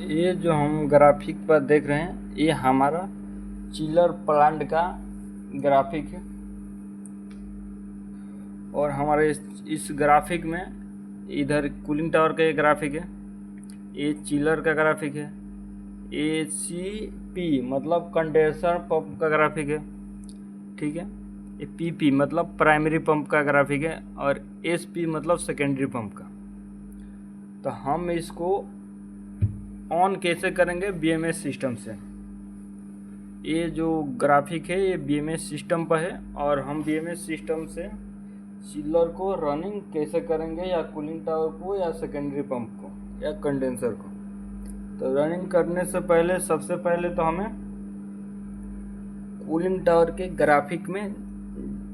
ये जो हम ग्राफिक पर देख रहे हैं ये हमारा चिलर प्लांट का ग्राफिक है। और हमारे इस ग्राफिक में इधर कूलिंग टावर का ये ग्राफिक है, ये चिलर का ग्राफिक है, ACP मतलब कंडेंसर पंप का ग्राफिक है, ठीक है। ये PP मतलब प्राइमरी पंप का ग्राफिक है और SP मतलब सेकेंडरी पंप का। तो हम इसको ऑन कैसे करेंगे BMS सिस्टम से। ये जो ग्राफिक है ये BMS सिस्टम पर है और हम BMS सिस्टम से चिलर को रनिंग कैसे करेंगे, या कूलिंग टावर को, या सेकेंडरी पंप को, या कंडेंसर को। तो रनिंग करने से पहले सबसे पहले तो हमें कूलिंग टावर के ग्राफिक में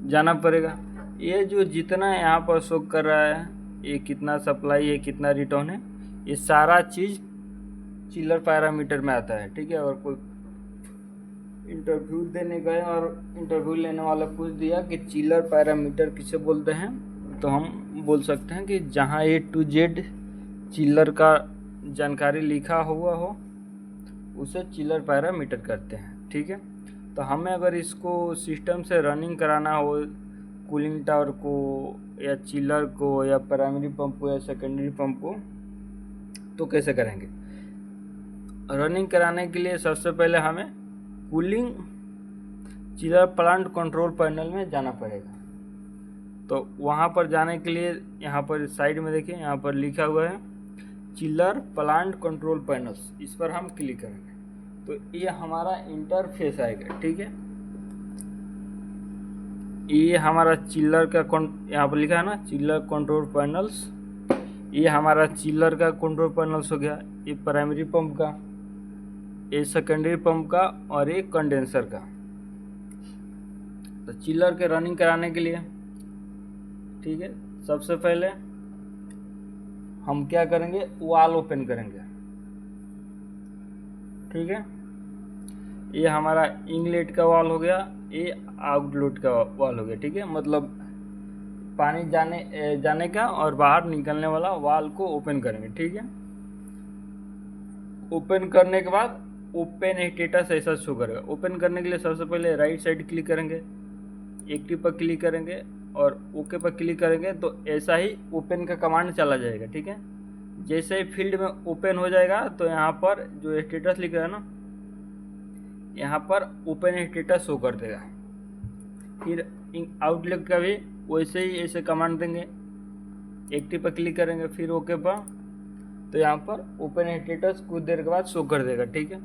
जाना पड़ेगा। ये जो जितना यहाँ पर शो कर रहा है, ये कितना सप्लाई है, कितना रिटर्न है, ये सारा चीज़ चिलर पैरामीटर में आता है, ठीक है। और कोई इंटरव्यू देने गए और इंटरव्यू लेने वाला पूछ दिया कि चिलर पैरामीटर किसे बोलते हैं, तो हम बोल सकते हैं कि जहाँ A to Z चिलर का जानकारी लिखा हुआ हो उसे चिलर पैरामीटर करते हैं, ठीक है। तो हमें अगर इसको सिस्टम से रनिंग कराना हो, कूलिंग टावर को या चिलर को या प्राइमरी पंप को या सेकेंडरी पंप को, तो कैसे करेंगे। रनिंग कराने के लिए सबसे पहले हमें cooling chiller plant control panel में जाना पड़ेगा। तो वहाँ पर जाने के लिए यहाँ पर साइड में देखिए, यहाँ पर लिखा हुआ है चिलर प्लांट कंट्रोल पैनल्स, इस पर हम क्लिक करेंगे तो ये हमारा इंटरफेस आएगा, ठीक है। ये हमारा चिलर का यहाँ पर लिखा है ना चिलर कंट्रोल पैनल्स, ये हमारा चिलर का कंट्रोल पैनल्स हो गया। ये प्राइमरी पंप का, ये सेकेंडरी पंप का और ये कंडेंसर का। तो चिलर के रनिंग कराने के लिए, ठीक है, सबसे पहले हम क्या करेंगे, वाल ओपन करेंगे, ठीक है। ये हमारा इनलेट का वाल हो गया, ये आउटलेट का वाल हो गया, ठीक है। मतलब पानी जाने का और बाहर निकलने वाला वाल को ओपन करेंगे, ठीक है। ओपन करने के बाद ओपन स्टेटस ऐसा शो करेगा। ओपन करने के लिए सबसे पहले राइट साइड क्लिक करेंगे, एक्टिव पर क्लिक करेंगे और ओके पर क्लिक करेंगे तो ऐसा ही ओपन का कमांड चला जाएगा, ठीक है। जैसे ही फील्ड में ओपन हो जाएगा तो यहाँ पर जो स्टेटस लिख रहा है ना, यहाँ पर ओपन स्टेटस शो कर देगा। फिर आउटलेट का भी वैसे ही ऐसे कमांड देंगे, एक्टिव पर क्लिक करेंगे फिर ओके पर, तो यहाँ पर ओपन स्टेटस कुछ देर के बाद शो कर देगा, ठीक है।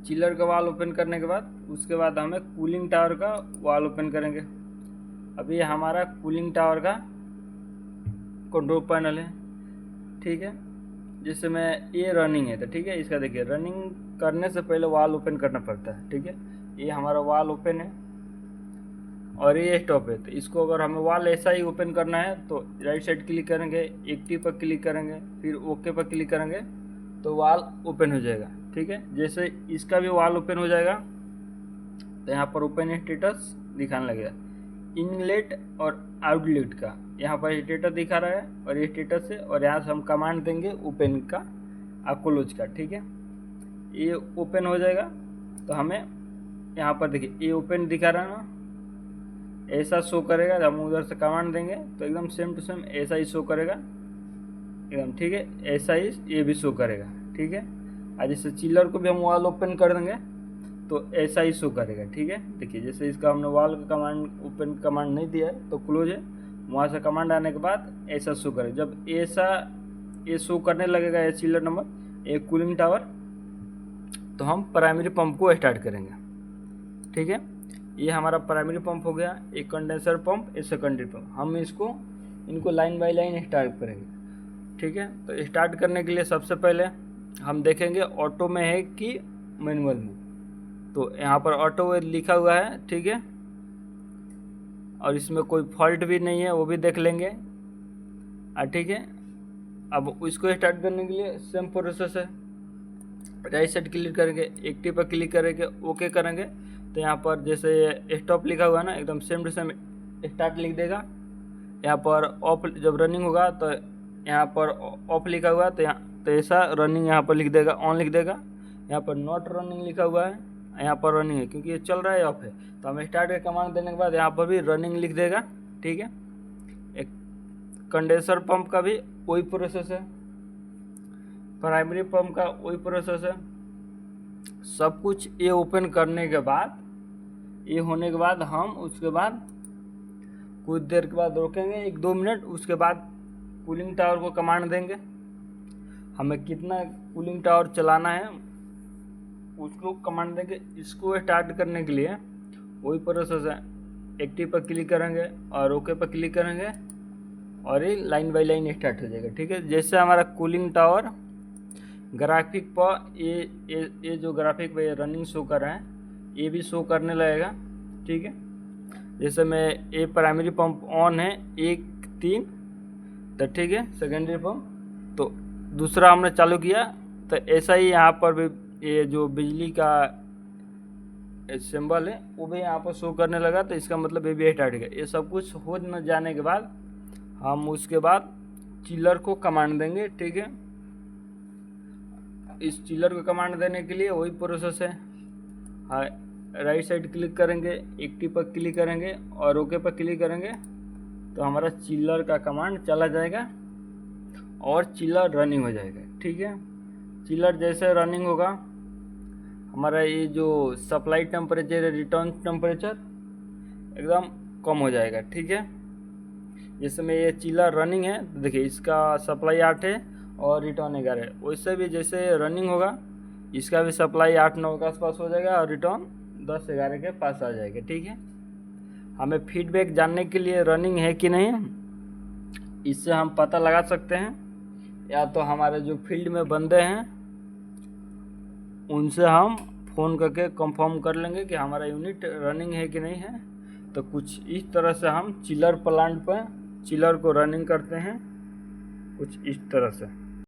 चिलर का वाल ओपन करने के बाद उसके बाद हमें कूलिंग टावर का वाल ओपन करेंगे। अभी ये हमारा कूलिंग टावर का कंट्रोल पैनल है, ठीक है। जिससे मैं ये रनिंग है, तो ठीक है, इसका देखिए रनिंग करने से पहले वाल ओपन करना पड़ता है, ठीक है। ये हमारा वाल ओपन है और ये स्टॉप है। तो इसको अगर हमें वाल ऐसा ही ओपन करना है तो राइट साइड क्लिक करेंगे, एक्टिव पर क्लिक करेंगे, फिर ओके पर क्लिक करेंगे तो वाल ओपन हो जाएगा, ठीक है। जैसे इसका भी वाल ओपन हो जाएगा तो यहाँ पर ओपन स्टेटस दिखाने लगेगा। इनलेट और आउटलेट का यहाँ पर स्टेटस दिखा रहा है और ये स्टेटस है, और यहाँ से हम कमांड देंगे ओपन का और क्लोज का, ठीक है। ये ओपन हो जाएगा तो हमें यहाँ पर देखिए ये ओपन दिखा रहा है ना, ऐसा शो करेगा। जब हम उधर से कमांड देंगे तो एकदम सेम टू सेम ऐसा ही शो करेगा एकदम, ठीक है। ऐसा ही ये भी शो करेगा, ठीक है। और जैसे चिलर को भी हम वाल ओपन कर देंगे तो ऐसा ही शो करेगा, ठीक है। देखिए जैसे इसका हमने वाल का कमांड ओपन कमांड नहीं दिया है तो क्लोज है, वहाँ से कमांड आने के बाद ऐसा शो करेगा। जब ऐसा ये शो करने लगेगा ये चिलर नंबर, एक कूलिंग टावर, तो हम प्राइमरी पंप को स्टार्ट करेंगे, ठीक है। ये हमारा प्राइमरी पंप हो गया, एक कंडेंसर पंप, एक सेकेंडरी पंप। हम इनको लाइन बाय लाइन स्टार्ट करेंगे, ठीक है। तो स्टार्ट करने के लिए सबसे पहले हम देखेंगे ऑटो में है कि मैनुअल में। तो यहाँ पर ऑटो लिखा हुआ है, ठीक है, और इसमें कोई फॉल्ट भी नहीं है वो भी देख लेंगे, ठीक है। अब इसको स्टार्ट करने के लिए सेम प्रोसेस है, राइट साइड क्लिक करेंगे, एक्टिव पर क्लिक करेंगे, ओके करेंगे तो यहाँ पर जैसे स्टॉप लिखा हुआ है ना, एकदम सेम टू सेम स्टार्ट लिख देगा। यहाँ पर ऑफ जब रनिंग होगा तो यहाँ पर ऑफ लिखा हुआ है तो यहाँ तो ऐसा रनिंग यहाँ पर लिख देगा, ऑन लिख देगा। यहाँ पर नॉट रनिंग लिखा हुआ है, यहाँ पर रनिंग है क्योंकि ये चल रहा है ऑफ है। तो हम स्टार्ट का कमांड देने के बाद यहाँ पर भी रनिंग लिख देगा, ठीक है। एक कंडेंसर पंप का भी वही प्रोसेस है, प्राइमरी पंप का वही प्रोसेस है। सब कुछ ये ओपन करने के बाद, ये होने के बाद हम उसके बाद कुछ देर के बाद रोकेंगे, 1-2 मिनट, उसके बाद कूलिंग टावर को कमांड देंगे। हमें कितना कूलिंग टावर चलाना है उसको कमांड देंगे। इसको स्टार्ट करने के लिए वही प्रोसेस है, एक्टिव पर क्लिक करेंगे और ओके पर क्लिक करेंगे और ये लाइन बाई लाइन स्टार्ट हो जाएगा, ठीक है। जैसे हमारा कूलिंग टावर ग्राफिक पर ये जो ग्राफिक पे रनिंग शो कर रहा है ये भी शो करने लगेगा, ठीक है। जैसे मैं ये प्राइमरी पंप ऑन है 1-3, तो ठीक है। सेकेंडरी पंप तो दूसरा हमने चालू किया, तो ऐसा ही यहाँ पर भी ये जो बिजली का सिंबल है वो भी यहाँ पर शो करने लगा, तो इसका मतलब ये भी स्टार्ट गया। ये सब कुछ हो न जाने के बाद हम उसके बाद चिलर को कमांड देंगे, ठीक है। इस चिलर को कमांड देने के लिए वही प्रोसेस है, हाँ, राइट साइड क्लिक करेंगे, एक्टिव पर क्लिक करेंगे और ओके पर क्लिक करेंगे, तो हमारा चिलर का कमांड चला जाएगा और चिलर रनिंग हो जाएगा, ठीक है। चिलर जैसे रनिंग होगा हमारा ये जो सप्लाई टेम्परेचर है, रिटर्न टेम्परेचर एकदम कम हो जाएगा, ठीक है। जैसे में ये चिलर रनिंग है तो देखिए इसका सप्लाई 8 है और रिटर्न 11 है। वैसे भी जैसे रनिंग होगा इसका भी सप्लाई 8-9 के आसपास हो जाएगा और रिटर्न 10-11 के पास आ जाएगा, ठीक है। हमें फीडबैक जानने के लिए रनिंग है कि नहीं इससे हम पता लगा सकते हैं, या तो हमारे जो फील्ड में बंदे हैं उनसे हम फ़ोन करके कंफर्म कर लेंगे कि हमारा यूनिट रनिंग है कि नहीं है। तो कुछ इस तरह से हम चिलर प्लांट पर चिलर को रनिंग करते हैं, कुछ इस तरह से।